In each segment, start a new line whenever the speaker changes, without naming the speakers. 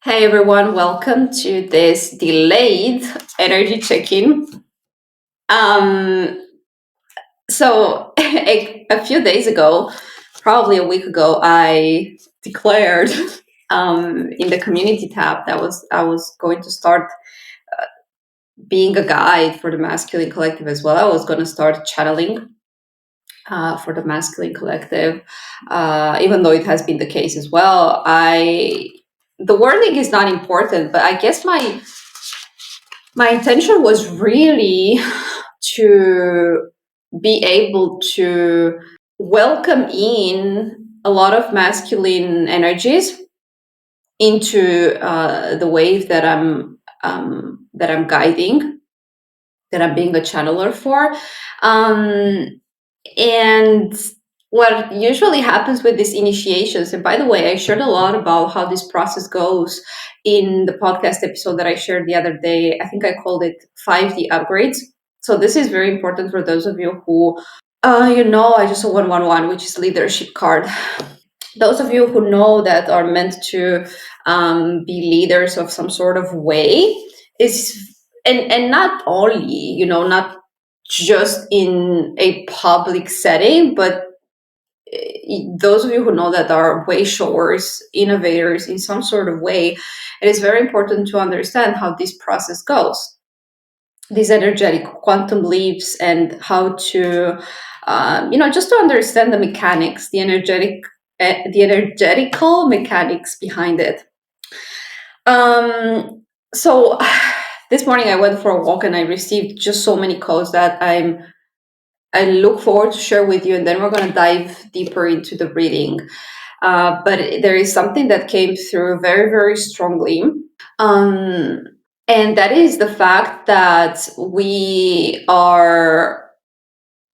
Hey everyone, welcome to this delayed energy check-in. Um, so a few days ago, probably a week ago, I declared in the community tab that I was going to start being a guide for the masculine collective as well. I was going to start channeling for the masculine collective, even though it has been the case as well. The wording is not important, but I guess my intention was really to be able to welcome in a lot of masculine energies into the wave that I'm guiding, that I'm being a channeler for. And what usually happens with these initiations, and by the way, I shared a lot about how this process goes in the podcast episode that I shared the other day. I think I called it 5D upgrades. So this is very important for those of you who, I just saw 111, which is leadership card. Those of you who know that are meant to be leaders of some sort of way and not only, not just in a public setting, but those of you who know that are wayshowers, innovators in some sort of way, it is very important to understand how this process goes, these energetic quantum leaps, and how to, just to understand the mechanics, the energetical mechanics behind it. So this morning I went for a walk and I received just so many codes that I look forward to share with you, and then we're going to dive deeper into the reading. But there is something that came through very, very strongly. And that is the fact that we are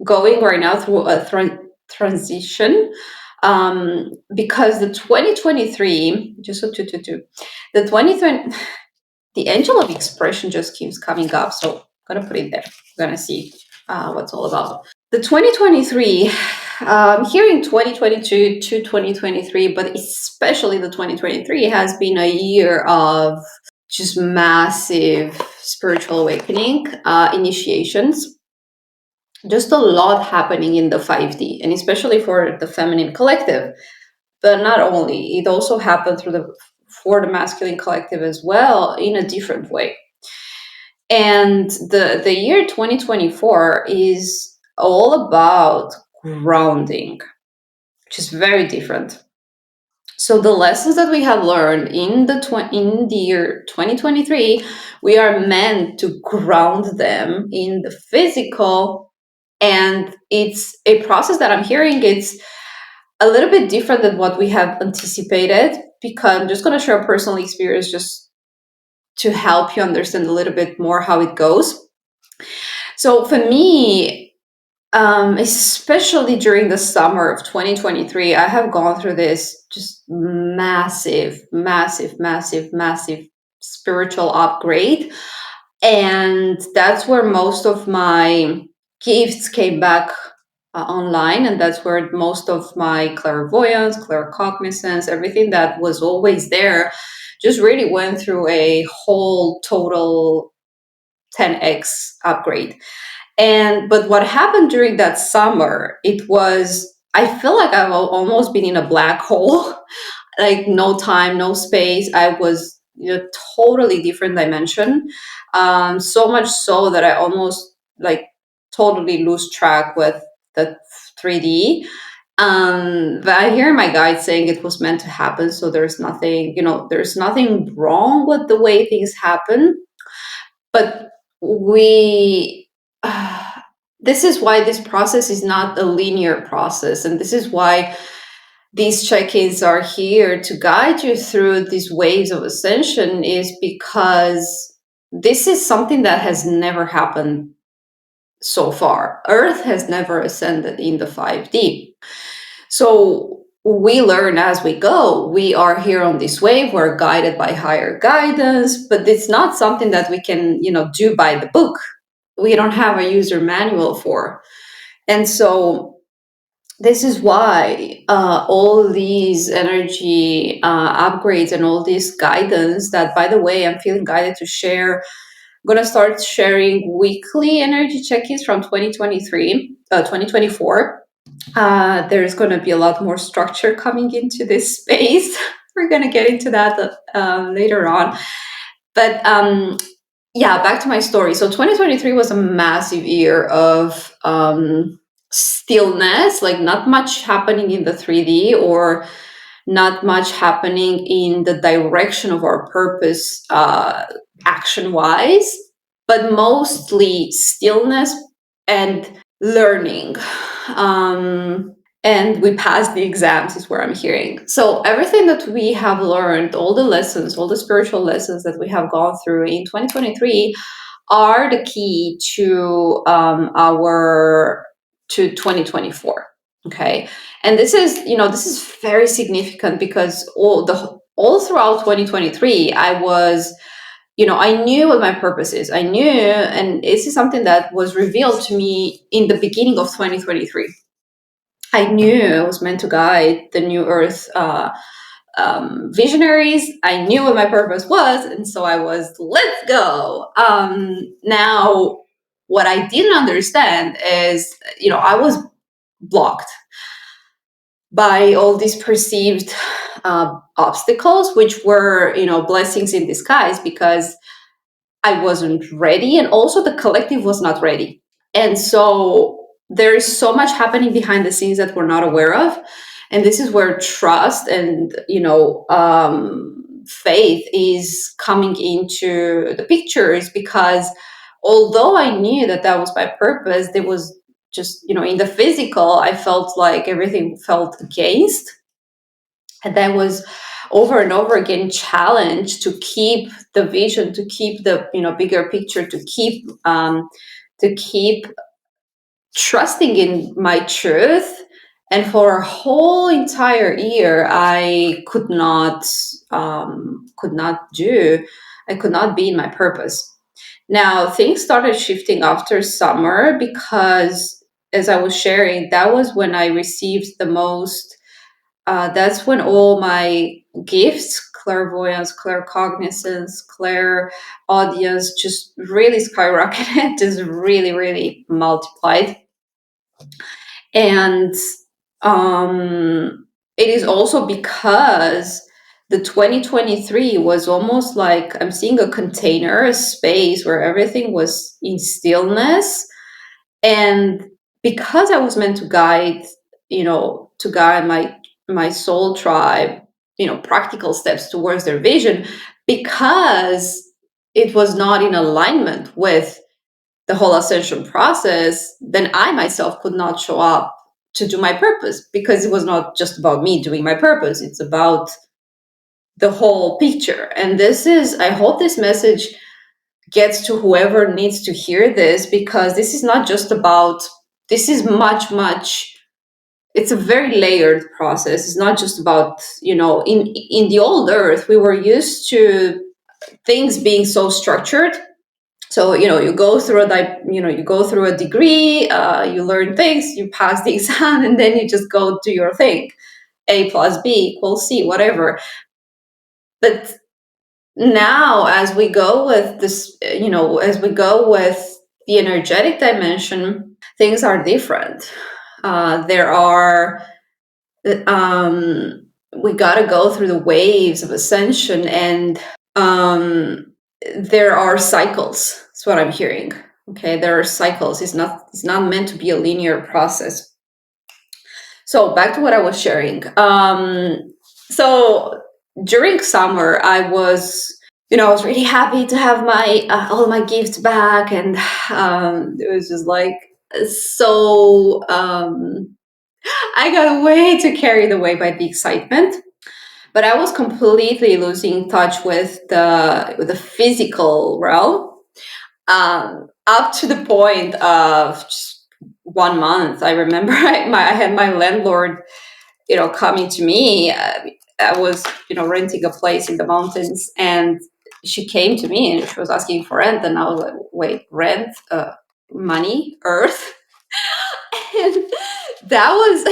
going right now through a transition, because the 2023, just so the 2020, the angel of expression just keeps coming up. So I'm going to put it there. We're going to see what's all about. The 2023, here in 2022 to 2023, but especially the 2023 has been a year of just massive spiritual awakening, initiations, just a lot happening in the 5D, and especially for the feminine collective. But not only, it also happened for the masculine collective as well in a different way. And the year 2024 is all about grounding, which is very different. So the lessons that we have learned in the year 2023, we are meant to ground them in the physical, and it's a process that I'm hearing. It's a little bit different than what we have anticipated, because I'm just going to share a personal experience just to help you understand a little bit more how it goes. So for me, especially during the summer of 2023, I have gone through this just massive, massive, massive, massive spiritual upgrade. And that's where most of my gifts came back online. And that's where most of my clairvoyance, claircognizance, everything that was always there just really went through a whole total 10x upgrade. But what happened during that summer, I feel like I've almost been in a black hole, like no time, no space. I was in a totally different dimension. So much so that I almost like totally lose track with the 3D. But I hear my guide saying it was meant to happen. So there's nothing wrong with the way things happen. But we this is why this process is not a linear process, and this is why these check-ins are here to guide you through these waves of ascension, is because this is something that has never happened so far. Earth has never ascended in the 5D. So we learn as we go. We are here on this wave. We're guided by higher guidance, but it's not something that we can, do by the book. We don't have a user manual for. And so this is why all these energy upgrades and all this guidance that, by the way, I'm feeling guided to share. I'm going to start sharing weekly energy check-ins from 2024. There's going to be a lot more structure coming into this space. We're going to get into that later on. But yeah, back to my story. So 2023 was a massive year of stillness, like not much happening in the 3D, or not much happening in the direction of our purpose action wise, but mostly stillness and learning. And we passed the exams, is where I'm hearing. So everything that we have learned, all the lessons, all the spiritual lessons that we have gone through in 2023 are the key to our to 2024. Okay, and this is, this is very significant because all throughout 2023 I was, I knew what my purpose is. I knew, and this is something that was revealed to me in the beginning of 2023. I knew I was meant to guide the New Earth visionaries. I knew what my purpose was, and so I was, let's go. Now, what I didn't understand is, I was blocked by all these perceived obstacles, which were, blessings in disguise, because I wasn't ready, and also the collective was not ready. And so there is so much happening behind the scenes that we're not aware of. And this is where trust and, faith is coming into the pictures, because although I knew that that was my purpose, there was just, in the physical, I felt like everything felt against. And that was over and over again challenged to keep the vision, to keep the, bigger picture, to keep trusting in my truth. And for a whole entire year, I could not do, I could not be in my purpose. Now things started shifting after summer, because as I was sharing, that was when I received the most. That's when all my gifts, clairvoyance, claircognizance, clair audience, just really skyrocketed, just really, really multiplied. And it is also because the 2023 was almost like I'm seeing a container, a space where everything was in stillness. And because I was meant to guide, to guide my soul tribe, practical steps towards their vision, because it was not in alignment with the whole ascension process, then I myself could not show up to do my purpose, because it was not just about me doing my purpose. It's about the whole picture. And this is, I hope this message gets to whoever needs to hear this, because this is not just about, this is much, much, it's a very layered process. It's not just about, in the old earth, we were used to things being so structured. So you go through you go through a degree, you learn things, you pass the exam, and then you just go do your thing. A plus B equals C, whatever. But now, as we go with this, as we go with the energetic dimension, things are different. There are we got to go through the waves of ascension, and there are cycles. That's what I'm hearing. Okay, there are cycles. It's not meant to be a linear process. So back to what I was sharing. So during summer, I was really happy to have my all my gifts back, and it was just like so. I got way too carried away by the excitement, but I was completely losing touch with the physical realm, up to the point of just 1 month. I remember I had my landlord, coming to me. I was, renting a place in the mountains, and she came to me and she was asking for rent, and I was like, wait, rent, money, earth. And that was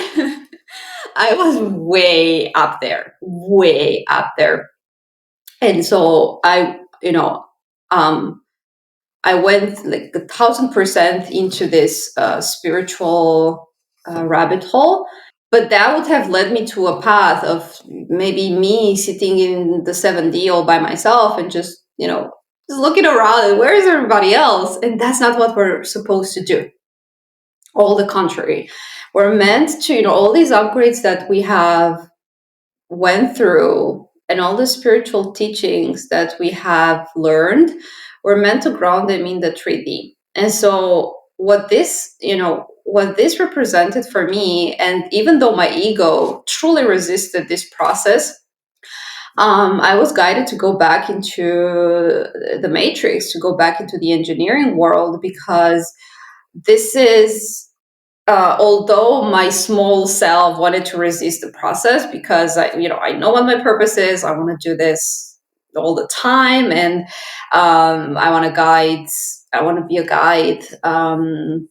I was way up there. And so um, I went like 1,000% into this spiritual rabbit hole. But that would have led me to a path of maybe me sitting in the 7D all by myself and just looking around and where's everybody else? And that's not what we're supposed to do. All the contrary. We're meant to, all these upgrades that we have went through and all the spiritual teachings that we have learned, we're meant to ground them in the 3D. And so what this represented for me, and even though my ego truly resisted this process, I was guided to go back into the matrix, to go back into the engineering world, because this is although my small self wanted to resist the process, because I know what my purpose is. I want to do this all the time, and I want to guide. I want to be a guide, and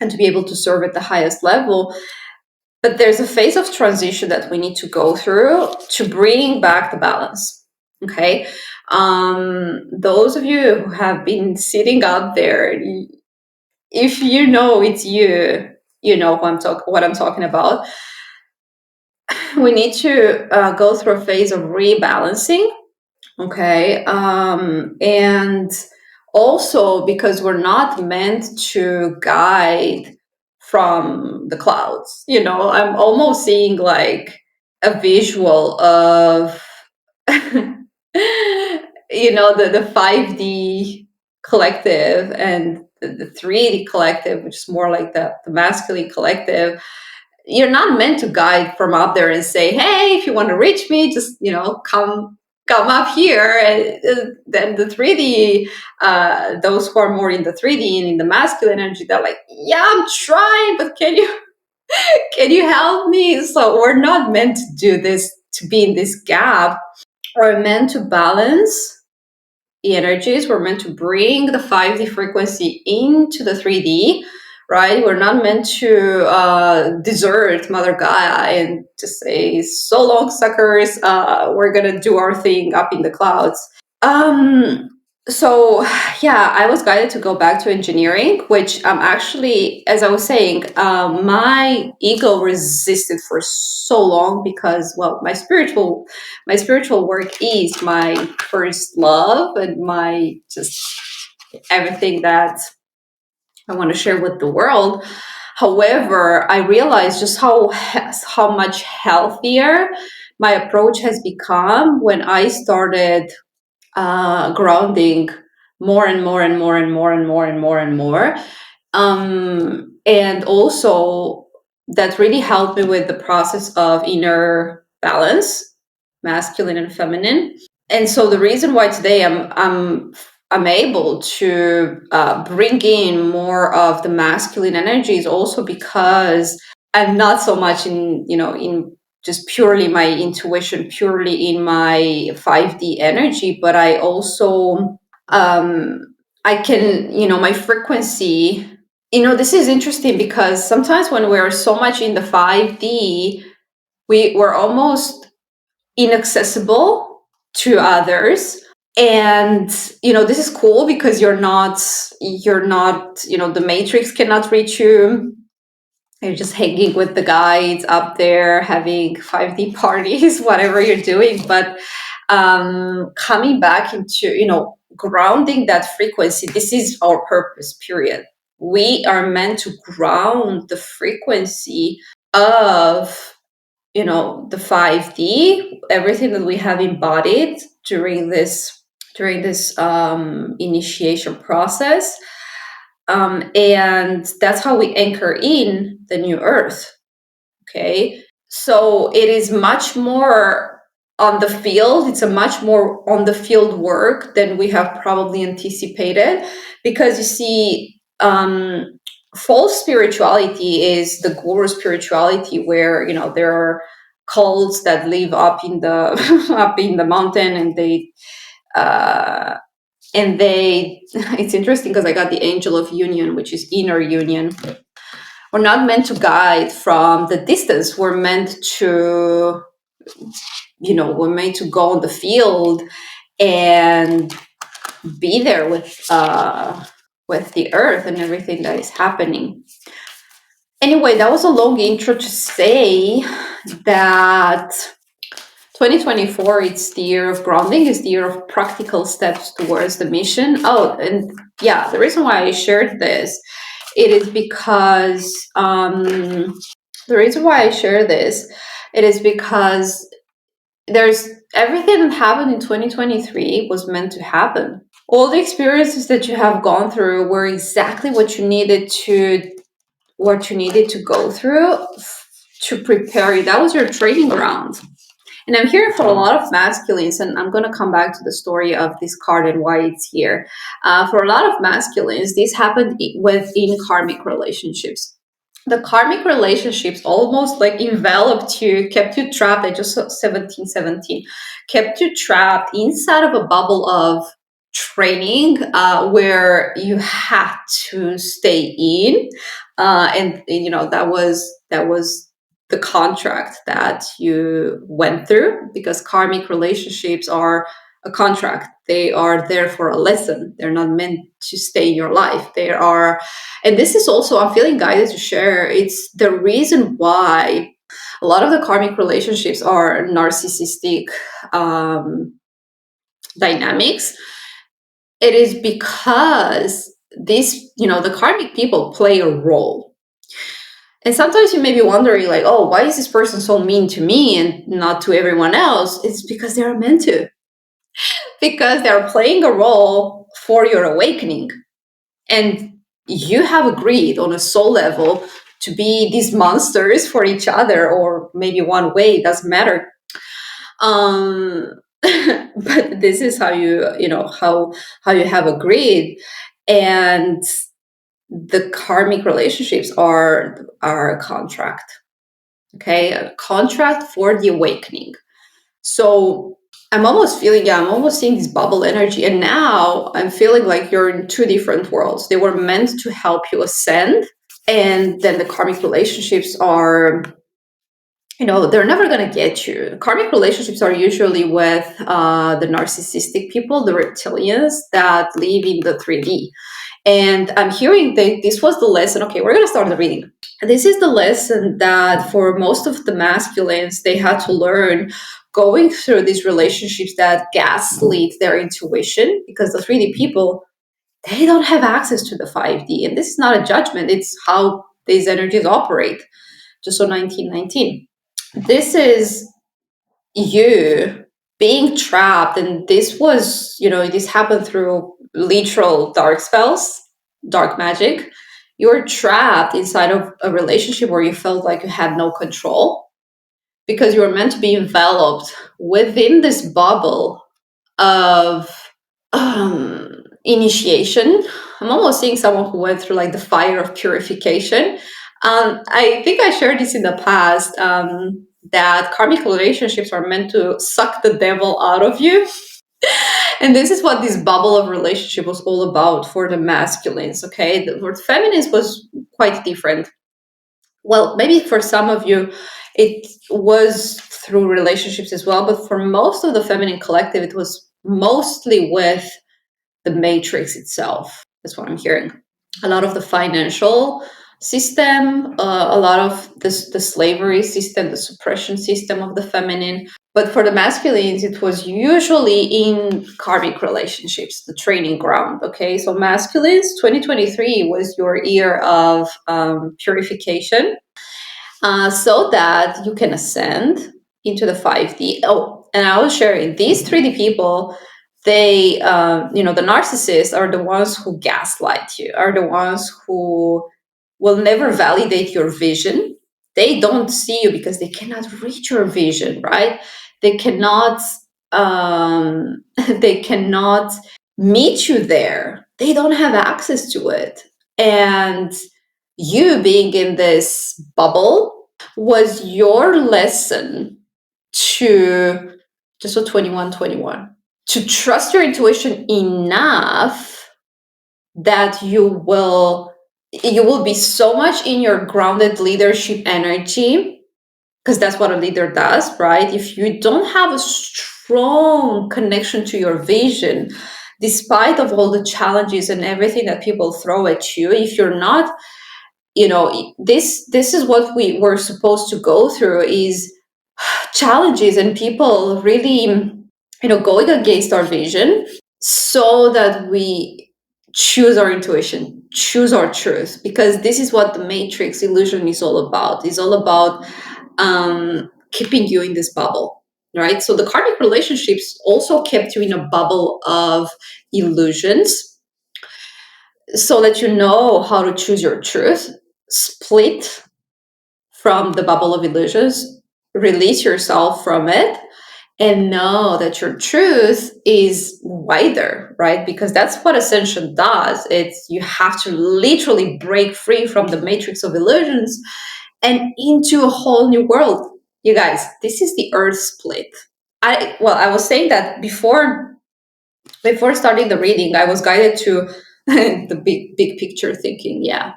to be able to serve at the highest level. But there's a phase of transition that we need to go through to bring back the balance. Okay, those of you who have been sitting up there, if you know it's you, you know what I'm talking about. We need to go through a phase of rebalancing. Okay, and also because we're not meant to guide from the clouds. I'm almost seeing like a visual of the 5D collective and the 3D collective, which is more like the masculine collective. You're not meant to guide from up there and say, hey, if you want to reach me, just come up here. And then the 3D, those who are more in the 3D and in the masculine energy, they're like, yeah, I'm trying, but can you help me? So we're not meant to do this, to be in this gap. We're meant to balance the energies. We're meant to bring the 5D frequency into the 3D, right? We're not meant to desert Mother Gaia and just say, so long, suckers, we're going to do our thing up in the clouds. So yeah, I was guided to go back to engineering, which actually, as I was saying, my ego resisted for so long because, well, my spiritual work is my first love and my just everything that I want to share with the world. However, I realized just how much healthier my approach has become when I started grounding more and more and more and more and more and more and more. And also, that really helped me with the process of inner balance, masculine and feminine. And so the reason why today I'm able to bring in more of the masculine energy is also because I'm not so much in just purely my intuition, purely in my 5D energy, but I also I can, my frequency. This is interesting because sometimes when we're so much in the 5D, we're almost inaccessible to others. And this is cool because you're not the matrix cannot reach you. You're just hanging with the guides up there, having 5D parties, whatever you're doing. But coming back into grounding that frequency, this is our purpose, period. We are meant to ground the frequency of the 5D, everything that we have embodied during this initiation process, and that's how we anchor in the new earth. Okay, so it is much more on the field. It's a much more on the field work than we have probably anticipated, because you see, false spirituality is the guru spirituality, where there are cults that live up in the up in the mountain, and uh, they it's interesting because I got the angel of union, which is inner union. We're not meant to guide from the distance. We're meant to, we're meant to go on the field and be there with the earth and everything that is happening. Anyway, that was a long intro to say that 2024, it's the year of grounding, it's the year of practical steps towards the mission. Oh, and yeah, the reason why I shared this, it is because the reason why I share this, it is because there's everything that happened in 2023 was meant to happen. All the experiences that you have gone through were exactly what you needed to go through to prepare you. That was your training ground. And I'm hearing from a lot of masculines, and I'm going to come back to the story of this card and why it's here. For a lot of masculines, this happened within karmic relationships. The karmic relationships almost like enveloped you, kept you trapped. I just saw 1717, kept you trapped inside of a bubble of training where you had to stay in, and that was the contract that you went through, because karmic relationships are a contract. They are there for a lesson. They're not meant to stay in your life. They are, and this is also, I'm feeling guided to share, it's the reason why a lot of the karmic relationships are narcissistic dynamics. It is because the karmic people play a role. And sometimes you may be wondering, like, oh, why is this person so mean to me and not to everyone else? It's because they are meant to. Because they're playing a role for your awakening. And you have agreed on a soul level to be these monsters for each other, or maybe one way, it doesn't matter. But this is how how you have agreed. And the karmic relationships are a contract. Okay, a contract for the awakening. So I'm almost seeing this bubble energy, and now I'm feeling like you're in two different worlds. They were meant to help you ascend, and then the karmic relationships are, they're never going to get you. Karmic relationships are usually with the narcissistic people, the reptilians that live in the 3D. And I'm hearing that this was the lesson. Okay, we're going to start the reading. This is the lesson that for most of the masculines, they had to learn going through these relationships that gaslit their intuition, because the 3D people, they don't have access to the 5D. And this is not a judgment. It's how these energies operate. Just so 1919. This is you being trapped. And this was, this happened through literal dark spells, dark magic. You were trapped inside of a relationship where you felt like you had no control, because you were meant to be enveloped within this bubble of initiation. I'm almost seeing someone who went through like the fire of purification. I think I shared this in the past, that karmic relationships are meant to suck the devil out of you. And this is what this bubble of relationship was all about for the masculines. Okay, for the feminines was quite different. Well, maybe for some of you it was through relationships as well, but for most of the feminine collective, it was mostly with the matrix itself. That's what I'm hearing. A lot of the financial system, a lot of the slavery system, the suppression system of the feminine. But for the masculines, it was usually in karmic relationships, the training ground. Okay, so masculines, 2023 was your year of purification, so that you can ascend into the 5D. Oh, and I was sharing these 3D people, they, the narcissists are the ones who gaslight you, are the ones who will never validate your vision. They don't see you because they cannot reach your vision, right? They cannot, they cannot meet you there. They don't have access to it. And you being in this bubble was your lesson to, just so 2121, to trust your intuition enough that you will you will be so much in your grounded leadership energy, because that's what a leader does, right? If you don't have a strong connection to your vision, despite of all the challenges and everything that people throw at you, if you're not, this is what we were supposed to go through, is challenges and people really, going against our vision, so that we choose our intuition, choose our truth, because this is what the matrix illusion is all about. It's all about keeping you in this bubble, right? So the karmic relationships also kept you in a bubble of illusions, so that you know how to choose your truth, split from the bubble of illusions, release yourself from it, and know that your truth is wider, right? Because that's what ascension does. It's, you have to literally break free from the matrix of illusions and into a whole new world. You guys, this is the earth split. I was saying that before starting the reading, I was guided to the big picture thinking. Yeah.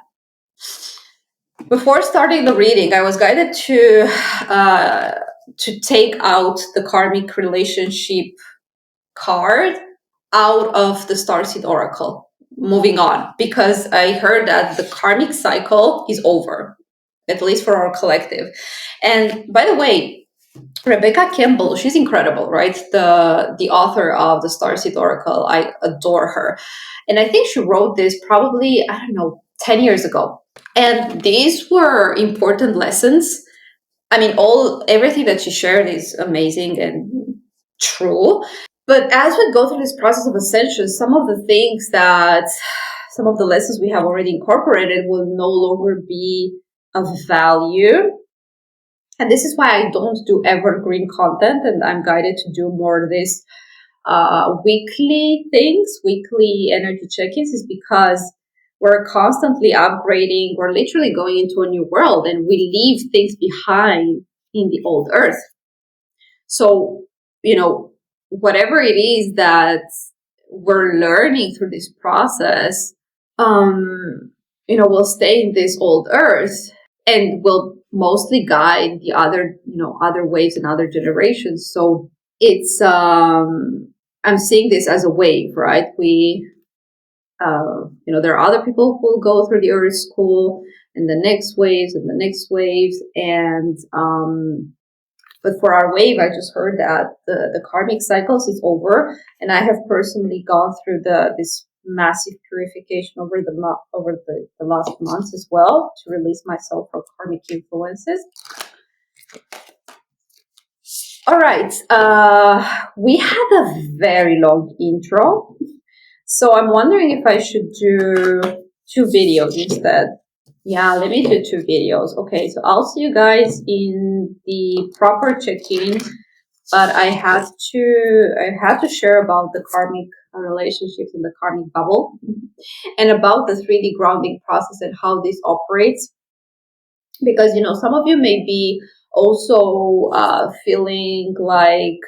Before starting the reading, I was guided to take out the karmic relationship card out of the Starseed Oracle. Moving on, because I heard that the karmic cycle is over, at least for our collective. And by the way, Rebecca Campbell, she's incredible, right? The author of the Starseed Oracle. I adore her. And I think she wrote this probably, I don't know, 10 years ago. And these were important lessons. I mean, everything that she shared is amazing and true. But as we go through this process of ascension, some of the lessons we have already incorporated will no longer be of value. And this is why I don't do evergreen content, and I'm guided to do more of this weekly things, weekly energy check-ins, is because we're constantly upgrading. We're literally going into a new world, and we leave things behind in the old earth. So, whatever it is that we're learning through this process, will stay in this old earth and will mostly guide the other waves and other generations. So it's, I'm seeing this as a wave, right? There are other people who will go through the earth school and the next waves and the next waves. And, but for our wave, I just heard that the karmic cycles is over, and I have personally gone through this massive purification over the last months as well, to release myself from karmic influences. All right, we had a very long intro, so I'm wondering if I should do 2 videos instead. Yeah, let me do 2 videos. Okay, so I'll see you guys in the proper check-in, but I had to share about the karmic relationships in the karmic bubble, and about the 3D grounding process and how this operates. Because, some of you may be also feeling like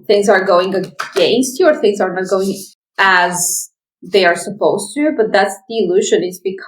things are going against you, or things are not going as they are supposed to, but that's the illusion. It's because